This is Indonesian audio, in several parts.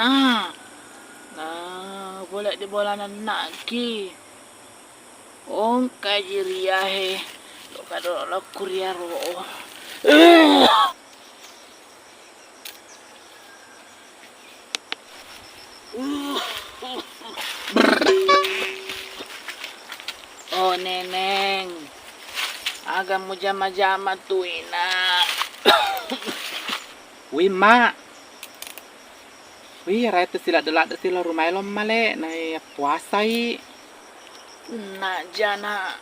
Nah, nah, boleh di bolanan nak ki. Ong kajiriahe, lo kado lo kuria ro. Oh neneng, agak mau jama-jama tuh ina. Wih mak, wih raya sila delak sila rumah lo male na puasa i. Nak jana,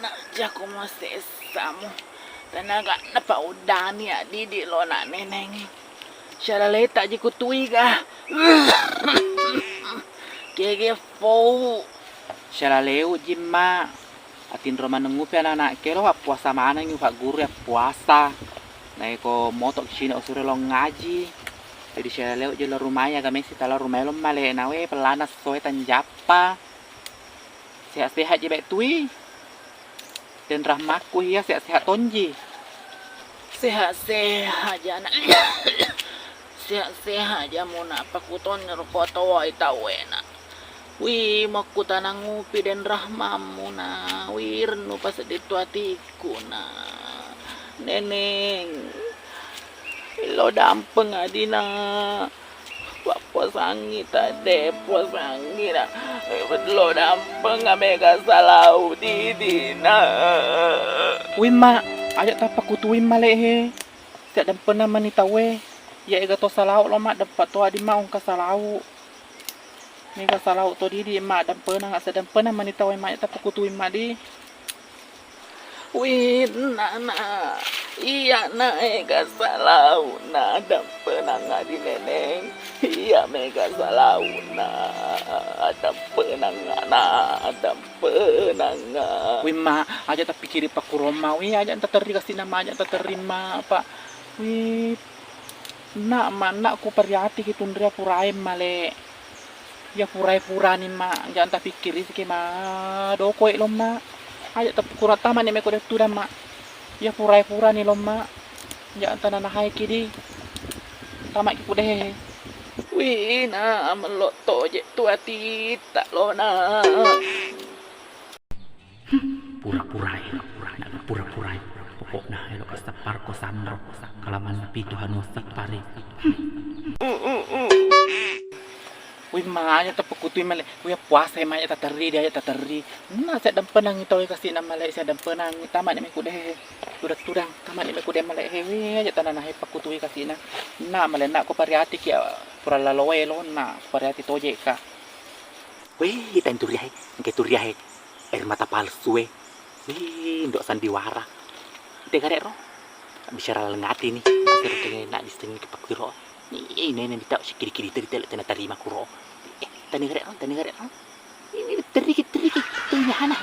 nak jako masih samu. Tenaga napa udah nih ya didi lo nak neneng. Syara leta jiku tuiga. Kege fou. Syala leu jimma, atin roma nengupi anak kelo puasa mana nyu pak guru ya puasa. Nah ko motok sini usure lo ngaji. Jadi syala leu jelo rumahnya kami si tala rumah lo male nawe pelana soe tanjapa. Sehat-sehat je baik tui. Dan rahmaku ya sehat-sehat tonji. Sehat-sehat aja nak. Sehat-sehat aja mau nak pakuton ngerokok tawa itawena. Wih, maku tanang ngupi dan rahmamu na. Wih, renu pas ditu hatiku na. Neneng, lo dampeng adina. Puas angin tadi, puas angin na. Lo dampeng mega salau didina. Wih mak, ajak tapak kutuin male he. Siap dan pernah manitawe. Ya ega to salau lo mak dapat to adi mau ka salau. Mega salau to di mak dan pernah nggak sedang pernah manitawe mak tapak kutuin mak di. Wih, nana, iya na ega salau na dampeng adi neneng. Iya mega salau na dampeng na. Wih mak, ajak tak pikiri pak kuroma. Wih ajak tak terima kasih nama ajak tak terima pak. Wih, nak mana ku periati gitu ndria purai male. Ya purai nih mak, jangan tak pikiri sih mak. Dokoi lo mak. Ajak tak kurat taman nih mek udah tuh mak. Ya purai nih lo mak. Jangan tanah hai kidi. Tamak ku deh. Wih, na meloto je tua tita lo na. Pura-pura pokoknya elo kasapar ko sandro kalaman pito hanu pare. Wih makanya tepukutui male, wih puasa makanya tateri dia tateri. Nah saya dan penang itu kasih nama male saya dan penang tamat ni kude tudang tamat ni kude male wih aja tanah nahi pakutui kasih na male nak ko pariati kia pura laloe lo na pariati toje ka. Wih tan turiahe, ke turiahe air mata palsu wih ndok sandiwara. Tegare ro. Bicara lengati nih, akhirnya pengen nak disengin ke pakiro. Ini tak sikit-sikit teritelek tena terima kuro. Tani gare ro. Ini terikit tuh nyana.